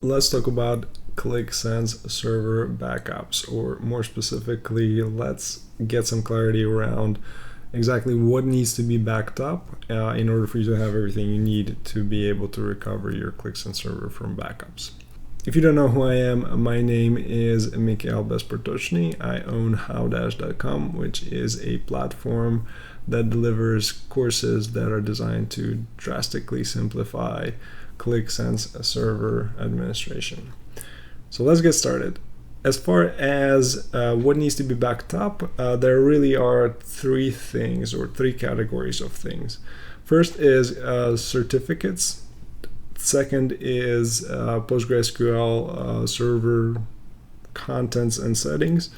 Let's talk about Qlik Sense server backups, or more specifically, let's get some clarity around exactly what needs to be backed up in order for you to have everything you need to be able to recover your Qlik Sense server from backups. If you don't know who I am, my name is Mikhail Bezportochny. I own howdash.com, which is a platform that delivers courses that are designed to drastically simplify Qlik Sense server administration. So let's get started. As far as what needs to be backed up, there really are three things, or three categories of things. First is certificates. Second is PostgreSQL server contents and settings.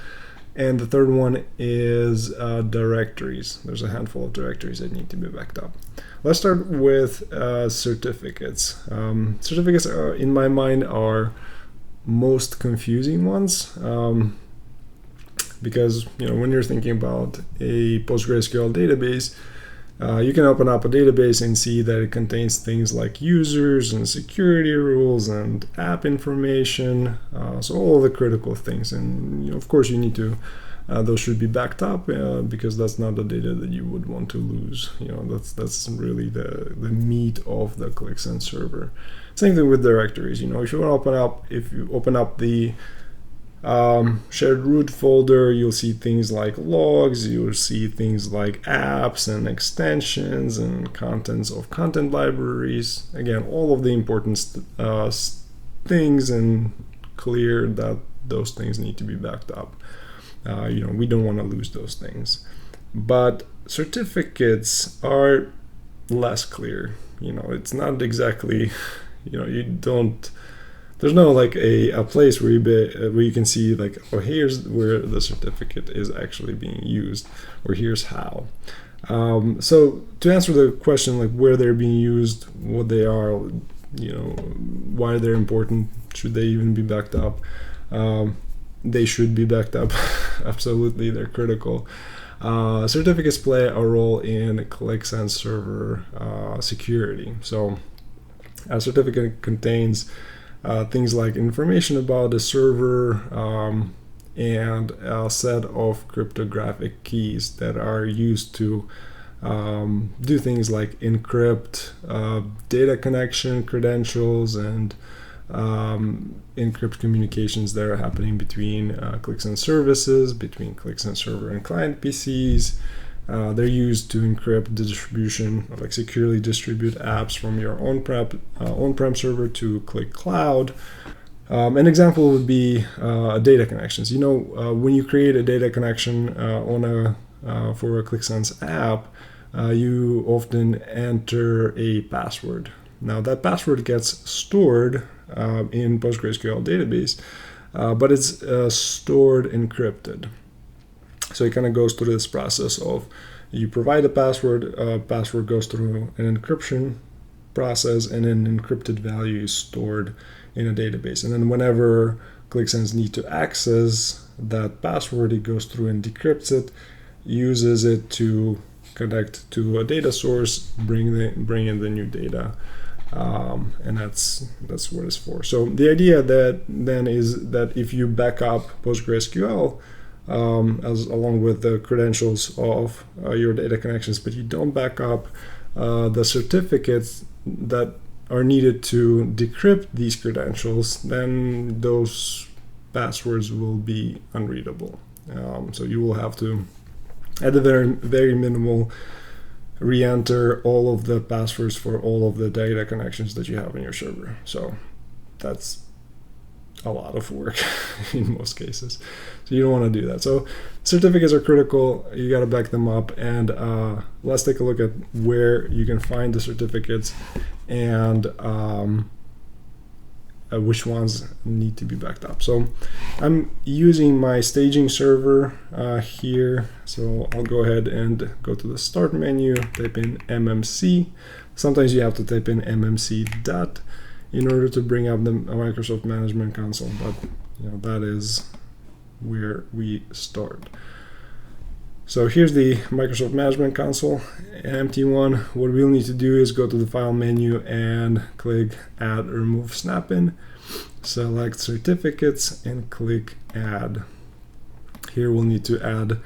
And the third one is directories. There's a handful of directories that need to be backed up. Let's start with certificates. Certificates, in my mind, are most confusing ones because when you're thinking about a PostgreSQL database, you can open up a database and see that it contains things like users and security rules and app information, so all the critical things. And of course, you need to those should be backed up because that's not the data that you would want to lose. That's really the meat of the Qlik Sense server. Same thing with directories. If you open up the shared root folder, you'll see things like logs, you'll see things like apps and extensions and contents of content libraries. Again, all of the important things, and clear that those things need to be backed up. We don't want to lose those things. But certificates are less clear. It's not exactly, there's no like a place where you can see like, oh, here's where the certificate is actually being used, or here's how. So to answer the question, like where they're being used, what they are, why they're important, should they even be backed up? They should be backed up. Absolutely, they're critical. Certificates play a role in Qlik Sense server security. So a certificate contains things like information about the server and a set of cryptographic keys that are used to do things like encrypt data connection credentials and encrypt communications that are happening between Qlik Sense services, between Qlik Sense server and client PCs. They're used to encrypt the distribution, like securely distribute apps from your on-prem server to Qlik Cloud. An example would be data connections. When you create a data connection for a Qlik Sense app, you often enter a password. Now that password gets stored in PostgreSQL database, but it's stored encrypted. So it kind of goes through this process of you provide a password goes through an encryption process, and an encrypted value is stored in a database. And then whenever Qlik Sense need to access that password, it goes through and decrypts it, uses it to connect to a data source, bring in the new data. And that's what it's for. So the idea that then is that if you back up PostgreSQL along with the credentials of your data connections, but you don't back up the certificates that are needed to decrypt these credentials, then those passwords will be unreadable. So you will have to, at the very minimal, re-enter all of the passwords for all of the data connections that you have in your server. So that's a lot of work in most cases. So you don't want to do that. So certificates are critical. You got to back them up. And let's take a look at where you can find the certificates and which ones need to be backed up. So I'm using my staging server here. So I'll go ahead and go to the start menu, type in MMC. Sometimes you have to type in MMC dot in order to bring up the Microsoft Management Console, but that is where we start. So here's the Microsoft Management Console, an empty one. What we'll need to do is go to the File menu and click Add or Remove Snap-in. select certificates and click add. Here we'll need to add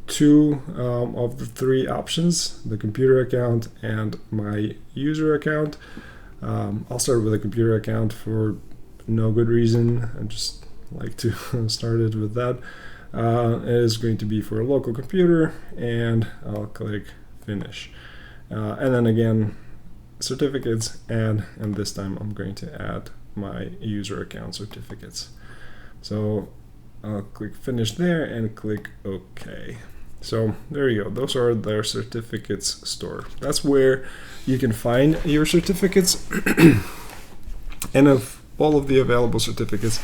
two of the three options, the computer account and my user account. I'll start with a computer account for no good reason. I just like to start it with that. It is going to be for a local computer, and I'll click finish. And then again, certificates, add, and this time I'm going to add my user account certificates. So I'll click finish there and click OK. So there you go. Those are their certificates stored. That's where you can find your certificates. And of all of the available certificates,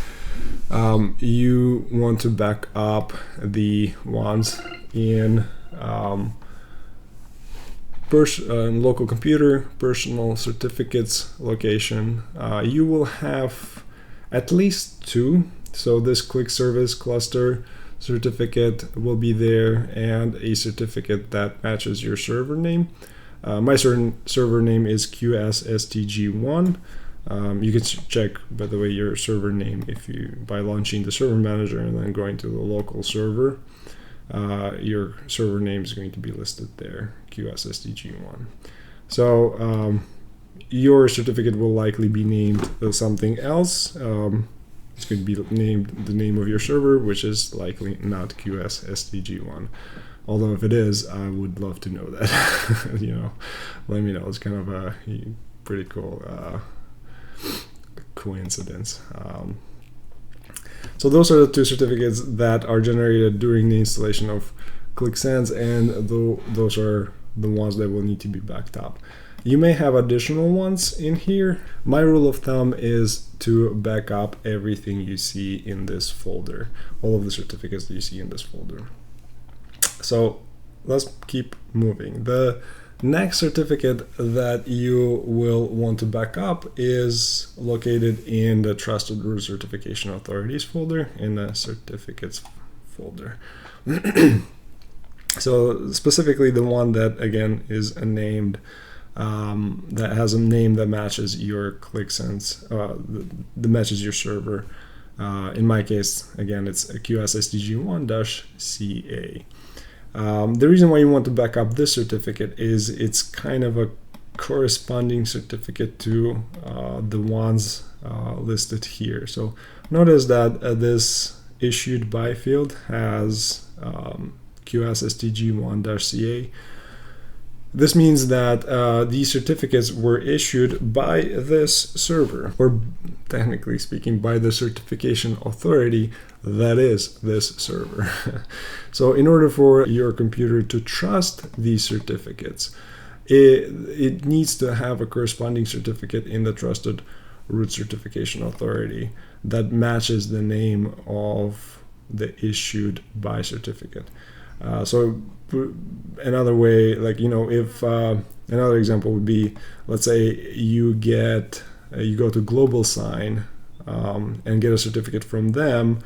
you want to back up the ones in local computer, personal certificates location. You will have at least two. So this Qlik Service cluster certificate will be there, and a certificate that matches your server name. My server name is QSSTG1. You can check, by the way, your server name by launching the server manager and then going to the local server. Your server name is going to be listed there, QSSTG1. So your certificate will likely be named something else. It's going to be named the name of your server, which is likely not QSSTG1. Although if it is, I would love to know that. Let me know. It's kind of a pretty cool coincidence. So those are the two certificates that are generated during the installation of Qlik Sense, and those are the ones that will need to be backed up. You may have additional ones in here. My rule of thumb is to back up everything you see in this folder, all of the certificates that you see in this folder. So let's keep moving. The next certificate that you will want to back up is located in the Trusted Root Certification Authorities folder, in the certificates folder. So specifically the one that, again, is named, that has a name that matches your Qlik Sense, that matches your server. In my case, again, it's a QSSTG1-CA. The reason why you want to back up this certificate is it's kind of a corresponding certificate to the ones listed here. So notice that this issued by field has QSSTG1-CA. This means that these certificates were issued by this server, or technically speaking, by the certification authority that is this server. So in order for your computer to trust these certificates, it needs to have a corresponding certificate in the Trusted Root Certification Authority that matches the name of the issued by certificate. So another way, if another example would be, let's say you go to Global Sign and get a certificate from them.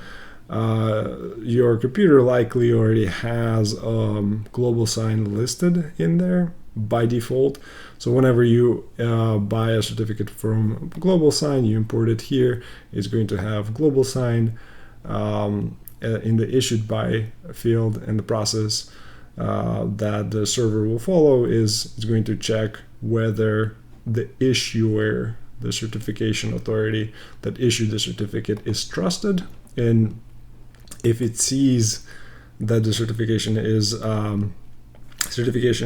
Your computer likely already has Global Sign listed in there by default. So whenever you buy a certificate from Global Sign, you import it here. It's going to have Global Sign in the issued by field, and the process that the server will follow is going to check whether the issuer, the certification authority that issued the certificate, is trusted. And if it sees that the certification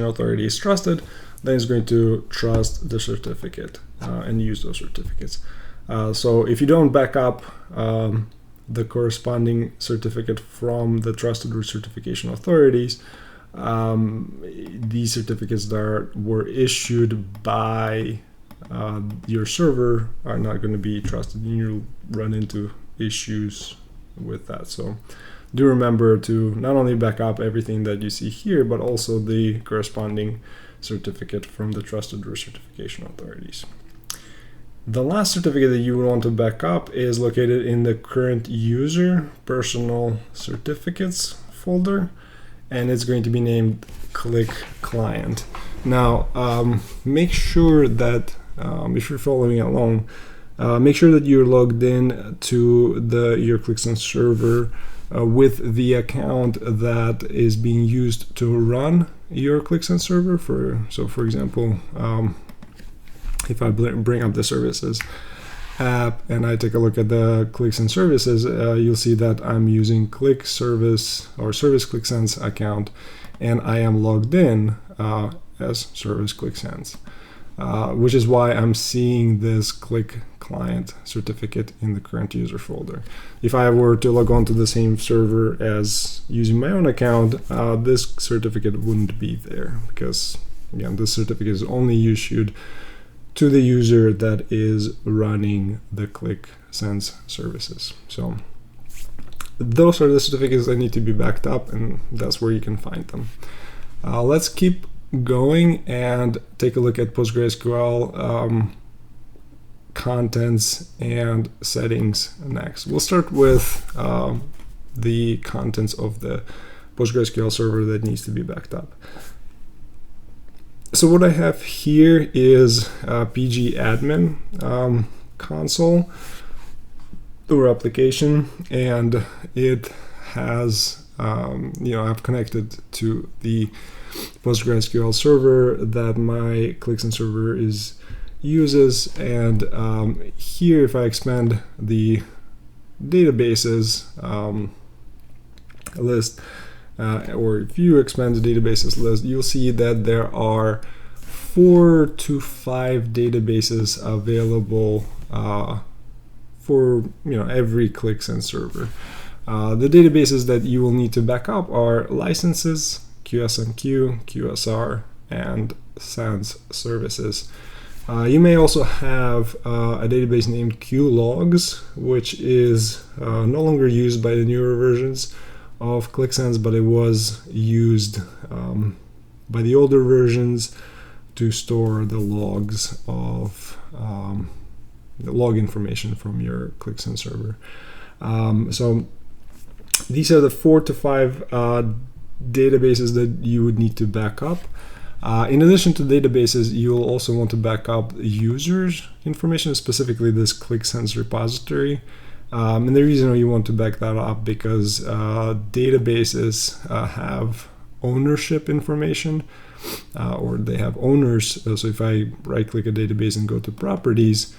authority is trusted, then it's going to trust the certificate and use those certificates. So if you don't back up the corresponding certificate from the Trusted Root Certification Authorities, these certificates that were issued by your server are not going to be trusted, and you'll run into issues with that. So do remember to not only back up everything that you see here, but also the corresponding certificate from the Trusted Root Certification Authorities. The last certificate that you would want to back up is located in the current user personal certificates folder, and it's going to be named Qlik Client. Now, make sure that if you're following along, Make sure that you're logged in to your Qlik Sense server with the account that is being used to run your Qlik Sense server. For example, if I bring up the services app and I take a look at the Qlik Sense services, you'll see that I'm using Qlik Service or Service Qlik Sense account, and I am logged in as Service Qlik Sense, which is why I'm seeing this Qlik client certificate in the current user folder. If I were to log on to the same server as using my own account, this certificate wouldn't be there, because again, this certificate is only issued to the user that is running the Qlik Sense services. So those are the certificates that need to be backed up, and that's where you can find them. Let's keep going and take a look at PostgreSQL contents and settings next. We'll start with the contents of the PostgreSQL server that needs to be backed up. So what I have here is PG admin console or application, and it has I've connected to the PostgreSQL server that my Qlik Sense server uses, and here if I expand the databases list, or if you expand the databases list, you'll see that there are 4 to 5 databases available for every Qlik Sense server. The databases that you will need to back up are licenses, QSMQ, QSR, and Sense services. You may also have a database named QLogs, which is no longer used by the newer versions of Qlik Sense, but it was used by the older versions to store the logs of the log information from your Qlik Sense server. So these are the 4 to 5 databases that you would need to back up. In addition to databases, you'll also want to back up users' information, specifically this Qlik Sense repository. And the reason you want to back that up because databases have ownership information, or they have owners. So if I right-click a database and go to properties,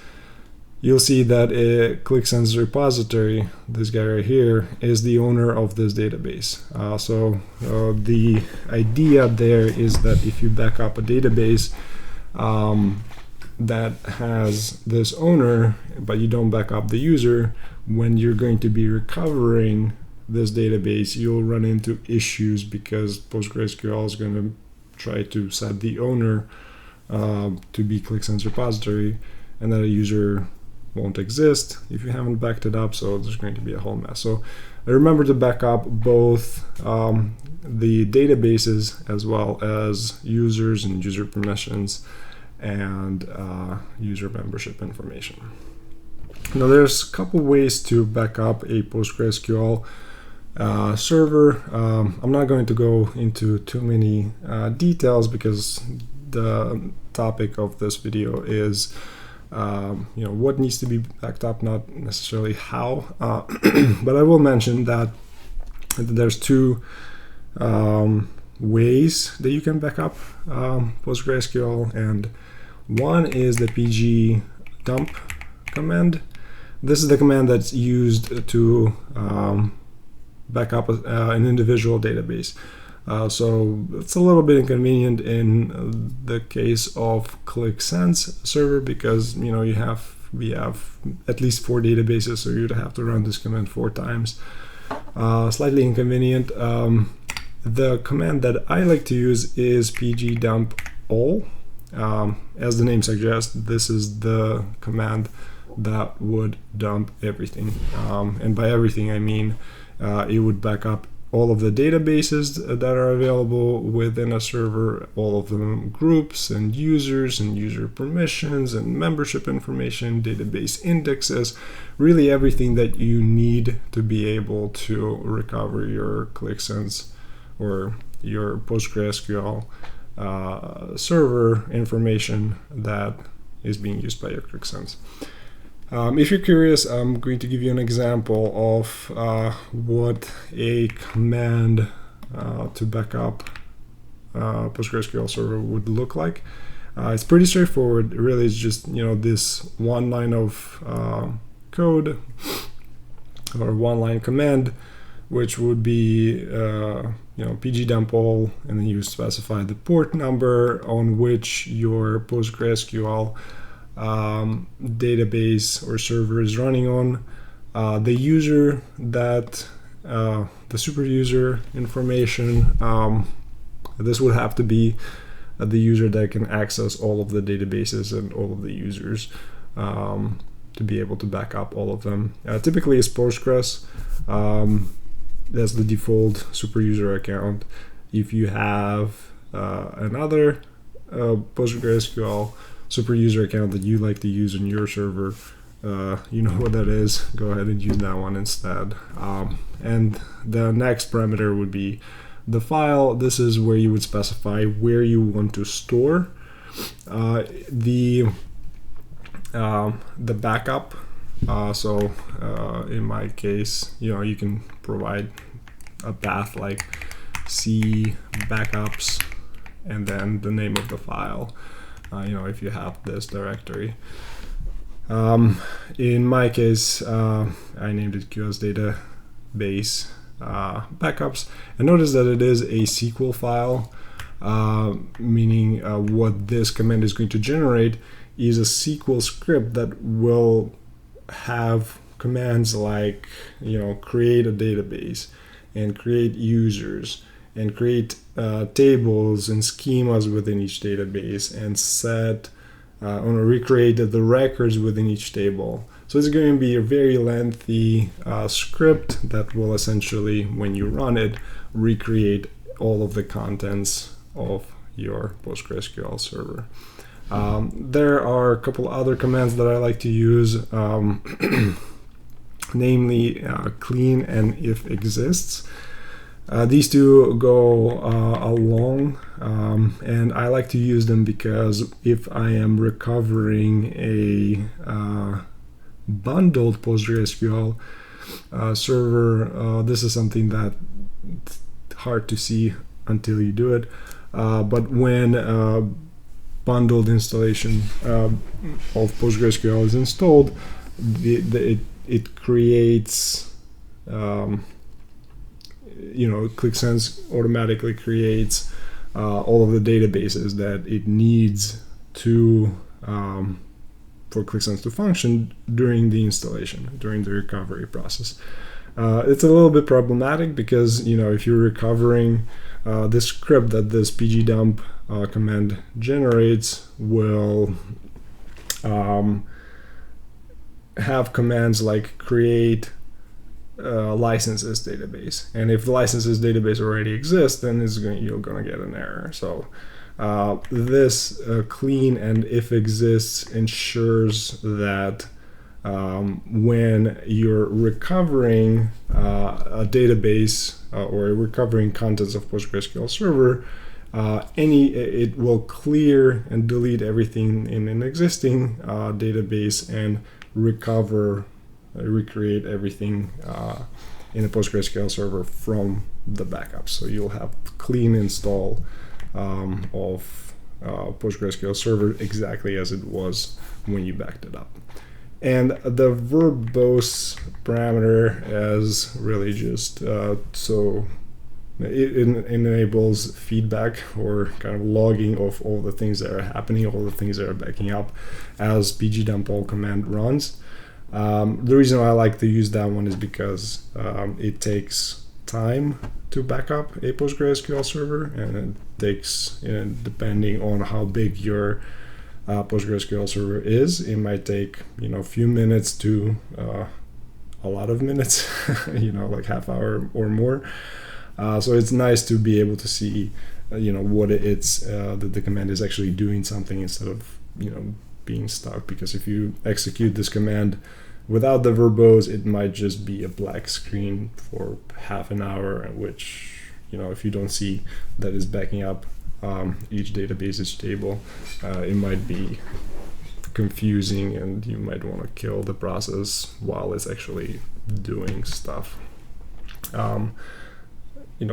you'll see that a Qlik Sense repository, this guy right here, is the owner of this database. So the idea there is that if you back up a database that has this owner, but you don't back up the user, when you're going to be recovering this database, you'll run into issues because PostgreSQL is going to try to set the owner to be Qlik Sense repository, and that a user won't exist if you haven't backed it up, so there's going to be a whole mess. So remember to back up both the databases as well as users and user permissions and user membership information. Now there's a couple ways to back up a PostgreSQL server. I'm not going to go into too many details because the topic of this video is what needs to be backed up, not necessarily how. But I will mention that there's 2 ways that you can back up PostgreSQL, and one is the pg dump command. This is the command that's used to back up an individual database. So it's a little bit inconvenient in the case of Qlik Sense server because we have at least 4 databases, so you'd have to run this command 4 times. Slightly inconvenient. The command that I like to use is pg dump all. As the name suggests, this is the command that would dump everything, and by everything I mean it would back up all of the databases that are available within a server, all of them groups and users and user permissions and membership information, database indexes, really everything that you need to be able to recover your Qlik Sense or your PostgreSQL server information that is being used by your Qlik Sense. If you're curious, I'm going to give you an example of what a command to back up PostgreSQL server would look like. It's pretty straightforward. It really is just this one line of code or one line command, which would be pgdump all, and then you specify the port number on which your PostgreSQL database or server is running on, the user that the super user information. This would have to be the user that can access all of the databases and all of the users to be able to back up all of them. Typically it's Postgres. That's the default super user account. If you have another PostgreSQL super user account that you like to use on your server, you know what that is. Go ahead and use that one instead. And the next parameter would be the file. This is where you would specify where you want to store the backup. So in my case, you can provide a path like C backups and then the name of the file. If you have this directory. In my case, I named it QS database backups, and notice that it is a SQL file, meaning what this command is going to generate is a SQL script that will have commands like create a database and create users and create tables and schemas within each database and set or recreate the records within each table. So it's going to be a very lengthy script that will essentially, when you run it, recreate all of the contents of your PostgreSQL server. There are a couple other commands that I like to use, namely clean and if exists. These two go along, and I like to use them because if I am recovering a bundled PostgreSQL server, this is something that it's hard to see until you do it. But when bundled installation of PostgreSQL is installed, it creates Qlik Sense automatically creates all of the databases that it needs to for Qlik Sense to function during the installation, during the recovery process. It's a little bit problematic because if you're recovering, this script that this pgdump command generates will have commands like create licenses database, and if the licenses database already exists, then you're going to get an error. So this clean and if exists ensures that when you're recovering a database or recovering contents of PostgreSQL server, it will clear and delete everything in an existing database and recreate everything in a PostgreSQL server from the backup. So you'll have clean install of PostgreSQL server exactly as it was when you backed it up. And the verbose parameter is really just so it enables feedback or kind of logging of all the things that are happening, all the things that are backing up as pgdump all command runs. The reason why I like to use that one is because it takes time to back up a PostgreSQL server, and it takes, depending on how big your PostgreSQL server is, it might take a few minutes to a lot of minutes, like half hour or more. So it's nice to be able to see, what it's that the command is actually doing something instead of being stuck. Because if you execute this command without the verbose, it might just be a black screen for half an hour, which if you don't see that is backing up each database, each table, it might be of confusing, and you might want to kill the process while it's actually doing stuff.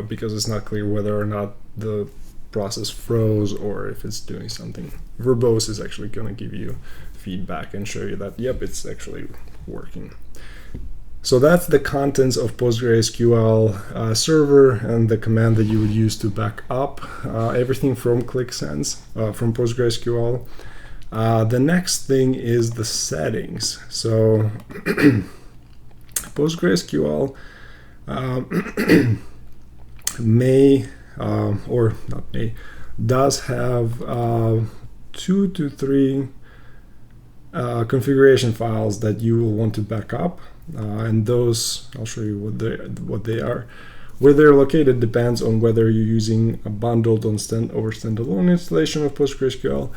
Because it's not clear whether or not the process froze or if it's doing something. Verbose is actually going to give you feedback and show you that, yep, it's actually working. So that's the contents of PostgreSQL server and the command that you would use to back up everything from Qlik Sense, from PostgreSQL. The next thing is the settings. So PostgreSQL does have 2 to 3 configuration files that you will want to back up, and those, I'll show you what they are. Where they're located depends on whether you're using a bundled or standalone installation of PostgreSQL.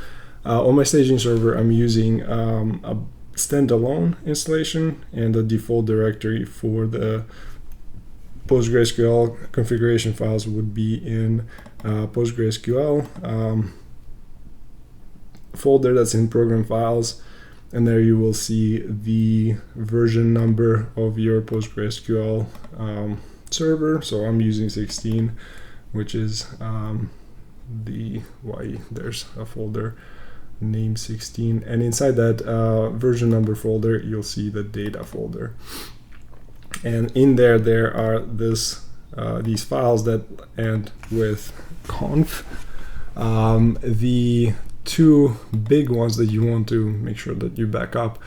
On my staging server, I'm using a standalone installation, and the default directory for the PostgreSQL configuration files would be in PostgreSQL folder that's in program files, and there you will see the version number of your PostgreSQL server. So I'm using 16, which is there's a folder named 16, and inside that version number folder you'll see the data folder, and in there are these files that end with conf. The 2 big ones that you want to make sure that you back up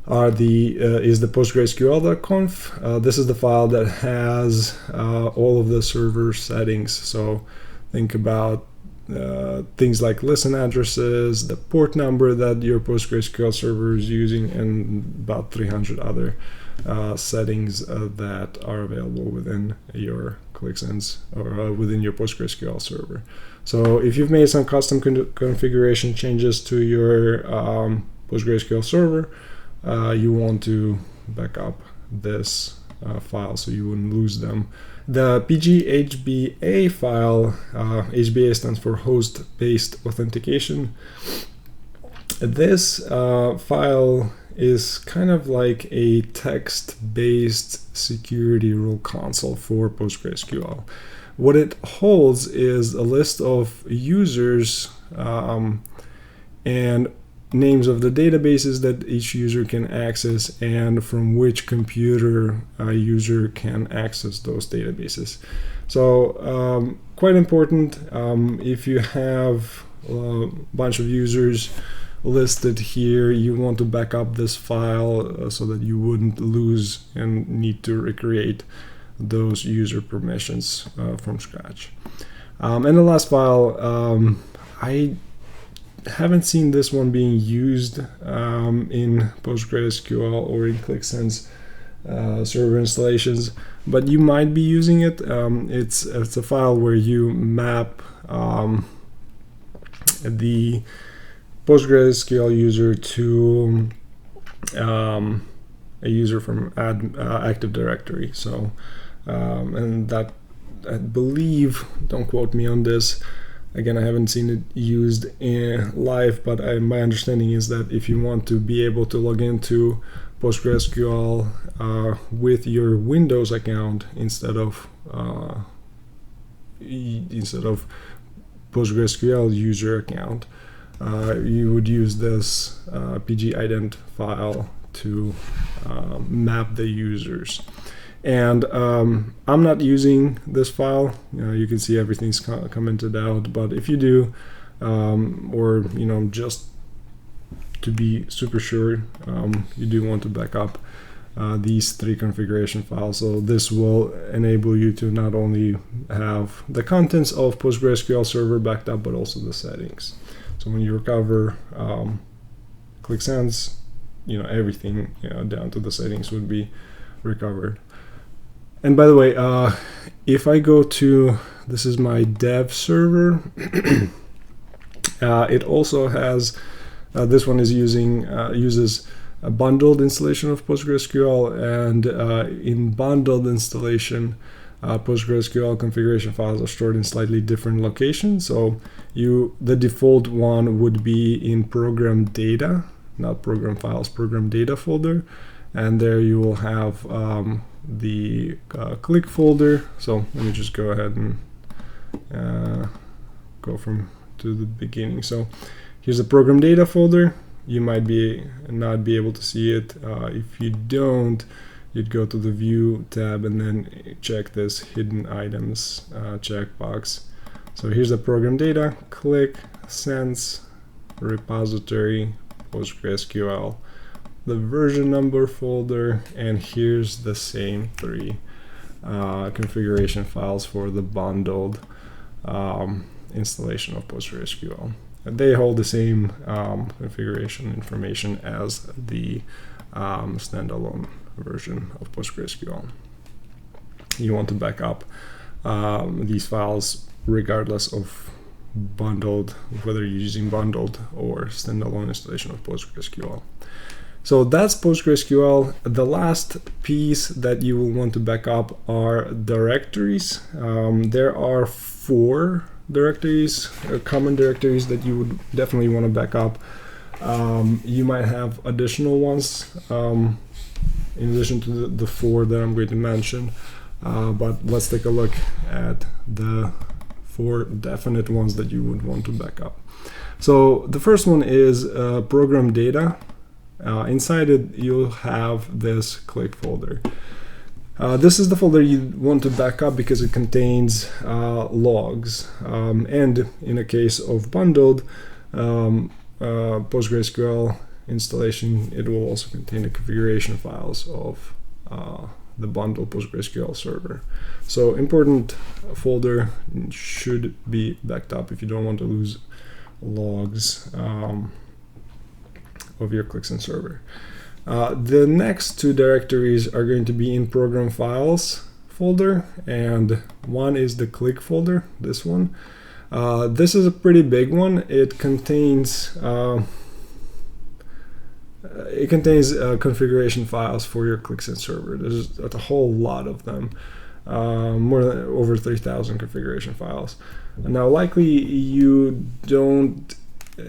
are the PostgreSQL.conf. This is the file that has all of the server settings. So think about things like listen addresses, the port number that your PostgreSQL server is using, and about 300 other settings that are available within your Qlik Sense or within your PostgreSQL server. So if you've made some custom configuration changes to your PostgreSQL server, you want to back up this file so you wouldn't lose them. The PGHBA file, HBA stands for host-based authentication. This file is kind of like a text-based security rule console for PostgreSQL. What it holds is a list of users and names of the databases that each user can access, and from which computer a user can access those databases. So quite important. If you have a bunch of users listed here, you want to back up this file so that you wouldn't lose and need to recreate those user permissions from scratch. And the last file, I haven't seen this one being used in PostgreSQL or in Qlik Sense server installations, but you might be using it. It's a file where you map the PostgreSQL user to a user from Active Directory. So, and that, I believe, don't quote me on this, again, I haven't seen it used in live, but my understanding is that if you want to be able to log into PostgreSQL with your Windows account instead of PostgreSQL user account, you would use this pgident file to map the users. And I'm not using this file. You can see everything's commented out, but if you do, or just to be super sure, you do want to back up these 3 configuration files. So this will enable you to not only have the contents of PostgreSQL server backed up, but also the settings. So when you recover Qlik Sense, everything down to the settings would be recovered. And by the way, if I go to, this is my dev server, it also has, this one is uses a bundled installation of PostgreSQL, and in bundled installation, PostgreSQL configuration files are stored in slightly different locations. So the default one would be in program data, not program files, program data folder. And there you will have the Qlik folder. So let me just go ahead and go from to the beginning. So here's the program data folder. You might not be able to see it. If you don't, you'd go to the View tab and then check this Hidden Items checkbox. So here's the program data, Qlik Sense, repository, PostgreSQL, the version number folder, and here's the same 3 configuration files for the bundled installation of PostgreSQL. They hold the same configuration information as the standalone version of PostgreSQL. You want to back up these files regardless of bundled, whether you're using bundled or standalone installation of PostgreSQL. So that's PostgreSQL. The last piece that you will want to back up are directories. There are 4 directories, common directories that you would definitely want to back up. You might have additional ones in addition to the 4 that I'm going to mention, but let's take a look at the 4 definite ones that you would want to back up. So the first one is program data. Inside it you'll have this Qlik folder. This is the folder you want to back up because it contains logs, and in a case of bundled PostgreSQL installation, it will also contain the configuration files of the bundled PostgreSQL server. So important folder should be backed up if you don't want to lose logs of your Qlik Sense server. The next 2 directories are going to be in program files folder, and one is the Qlik folder, this one. This is a pretty big one. It contains configuration files for your Qlik Sense server. There's a whole lot of them, more than over 3,000 configuration files. Now, likely you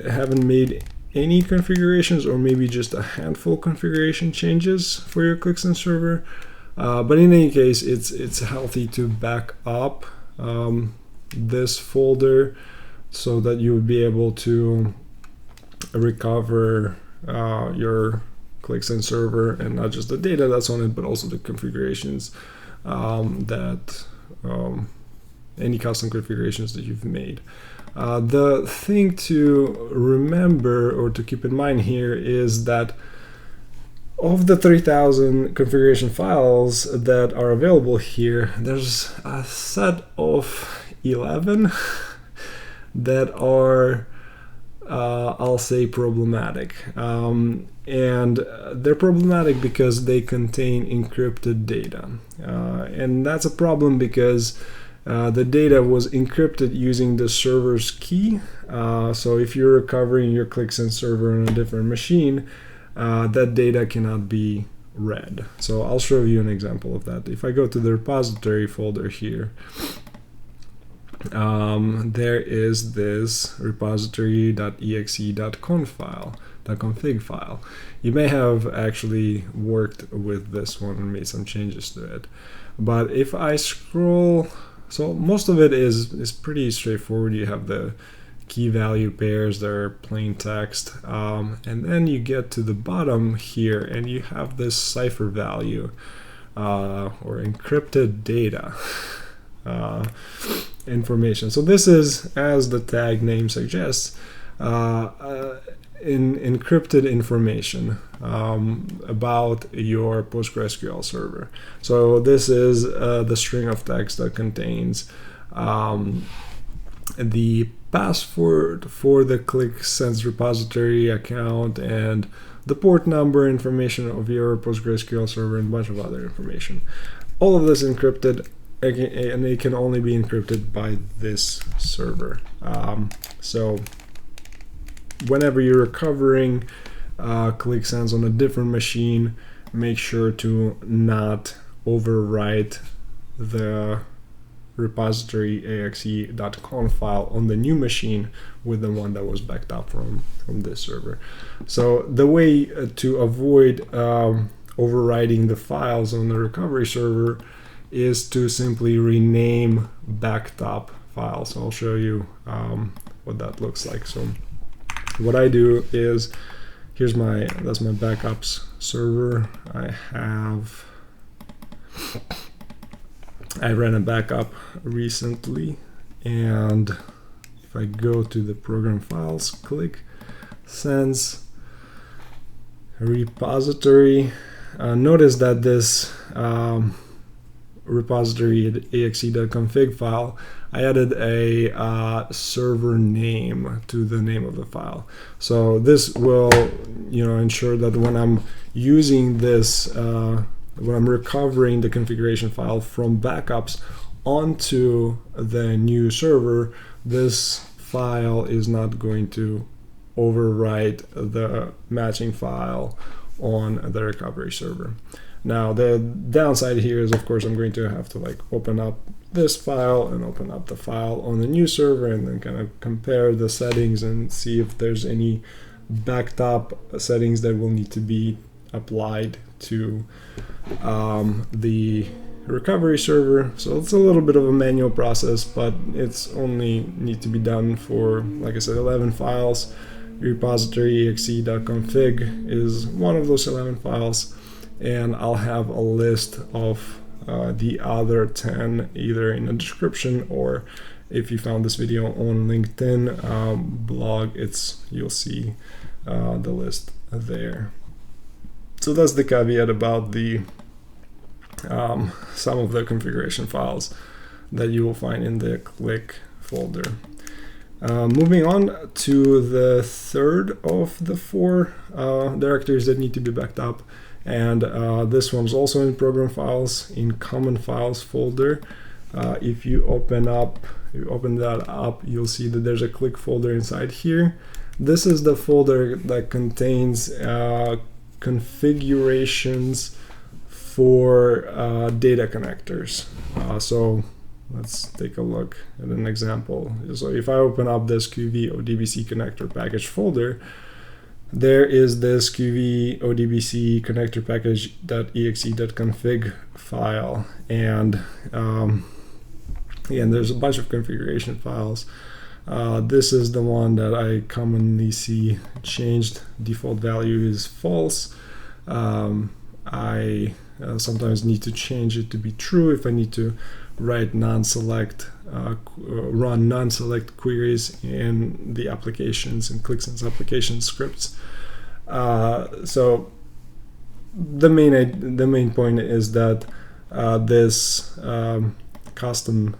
haven't made any configurations, or maybe just a handful of configuration changes for your Qlik Sense server. But in any case, it's healthy to back up this folder so that you would be able to recover your Qlik Sense server, and not just the data that's on it, but also the configurations any custom configurations that you've made. The thing to remember or to keep in mind here is that of the 3,000 configuration files that are available here, there's a set of 11 that are, I'll say, problematic. And they're problematic because they contain encrypted data. And that's a problem because the data was encrypted using the server's key. So if you're recovering your Qlik Sense server on a different machine, that data cannot be read. So I'll show you an example of that. If I go to the repository folder here, there is this repository.exe.config file. You may have actually worked with this one and made some changes to it. But if I scroll, so most of it is pretty straightforward. You have the key value pairs that are plain text, and then you get to the bottom here and you have this cipher value or encrypted data information. So this is, as the tag name suggests, encrypted information about your PostgreSQL server. So this is the string of text that contains the password for the Qlik Sense repository account and the port number information of your PostgreSQL server and a bunch of other information. All of this encrypted, and it can only be encrypted by this server. So whenever you're recovering Qlik Sense on a different machine, make sure to not overwrite the repository axe.conf file on the new machine with the one that was backed up from this server. So the way to avoid overwriting the files on the recovery server is to simply rename backed up files. So I'll show you what that looks like. So what I do is, that's my backups server. I ran a backup recently, and if I go to the program files, Qlik Sense repository, notice that this repository axe.config file, I added a server name to the name of the file. So this will, ensure that when I'm using this, when I'm recovering the configuration file from backups onto the new server, this file is not going to overwrite the matching file on the recovery server. Now the downside here is, of course, I'm going to have to open up this file and open up the file on the new server and then kind of compare the settings and see if there's any backed up settings that will need to be applied to the recovery server. So it's a little bit of a manual process, but it's only need to be done for, like I said, 11 files. Repository exe.config is one of those 11 files, and I'll have a list of the other 10 either in the description, or if you found this video on LinkedIn blog, you'll see the list there. So that's the caveat about the some of the configuration files that you will find in the Qlik folder. Moving on to the third of the 4 directories that need to be backed up, and this one's also in program files, in common files folder. If you open that up, you'll see that there's a Qlik folder inside here. This is the folder that contains configurations for data connectors. So let's take a look at an example. So if I open up this qv odbc connector package folder, there is this qv odbc connector package.exe.config file, and there's a bunch of configuration files. This is the one that I commonly see changed. Default value is false. I sometimes need to change it to be true if I need to write non-select, run non-select queries in the applications, in Qlik Sense application scripts. So the main point is that this custom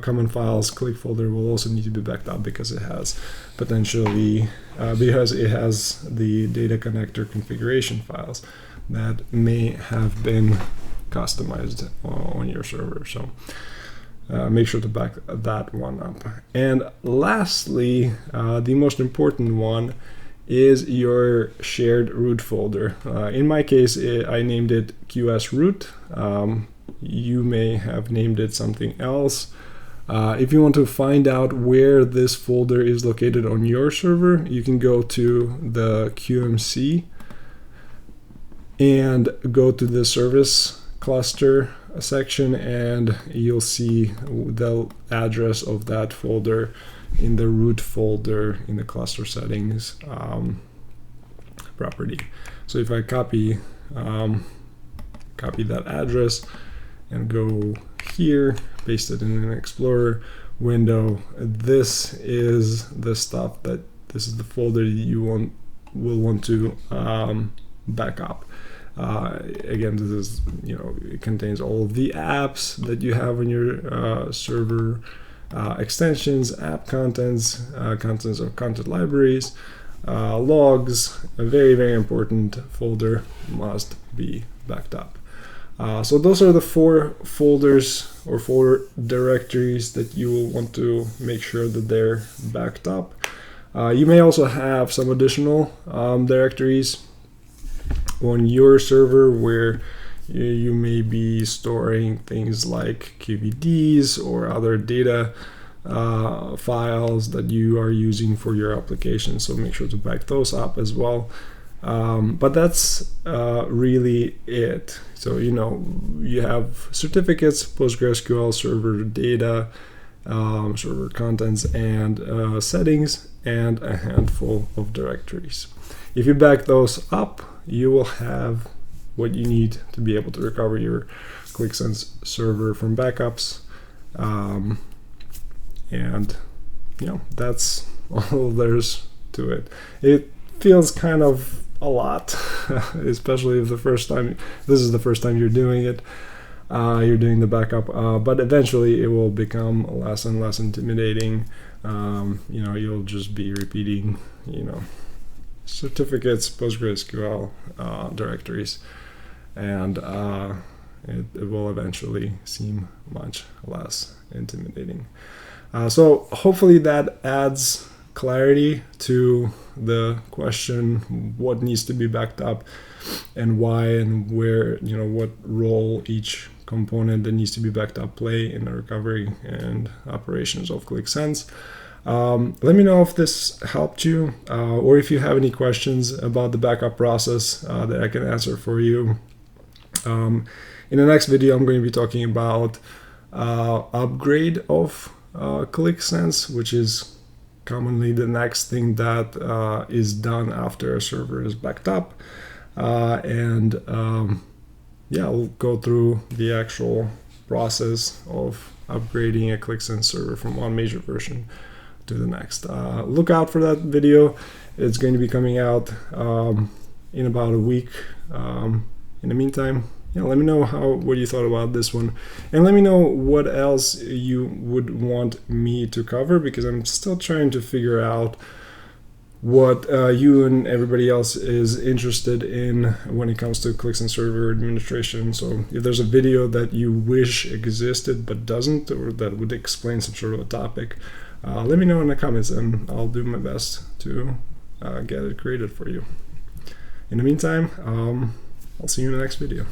common files Qlik folder will also need to be backed up because it has potentially the data connector configuration files that may have been customized on your server. So make sure to back that one up. And lastly, the most important one is your shared root folder. In my case, I named it QS root. You may have named it something else. If you want to find out where this folder is located on your server, you can go to the QMC and go to the service cluster section, and you'll see the address of that folder in the root folder in the cluster settings property. So if I copy that address and go here, paste it in an Explorer window, this is the stuff this is the folder you will want to back up. Again, this is, it contains all of the apps that you have on your server, extensions, app contents, contents of content libraries, logs. A very, very important folder, must be backed up. So those are the 4 folders or 4 directories that you will want to make sure that they're backed up. You may also have some additional directories on your server where you may be storing things like QVDs or other data files that you are using for your application. So make sure to back those up as well. But that's really it. So, you have certificates, PostgreSQL server data, server contents, and settings, and a handful of directories. If you back those up, you will have what you need to be able to recover your Qlik Sense server from backups. And that's all there's to it. It feels kind of a lot, especially if this is the first time you're doing it. You're doing the backup, but eventually it will become less and less intimidating. You'll just be repeating, certificates, PostgreSQL, directories, and it will eventually seem much less intimidating. So hopefully that adds clarity to the question, what needs to be backed up and why and where, what role each component that needs to be backed up play in the recovery and operations of Qlik Sense. Let me know if this helped you, or if you have any questions about the backup process that I can answer for you. In the next video, I'm going to be talking about upgrade of Qlik Sense, which is commonly the next thing that is done after a server is backed up. We'll go through the actual process of upgrading a Qlik Sense server from one major version to the next. Look out for that video. It's going to be coming out in about a week. In the meantime, let me know what you thought about this one, and let me know what else you would want me to cover, because I'm still trying to figure out what you and everybody else is interested in when it comes to Qlik Sense server administration. So if there's a video that you wish existed but doesn't, or that would explain some sort of a topic, let me know in the comments, and I'll do my best to get it created for you. In the meantime, I'll see you in the next video.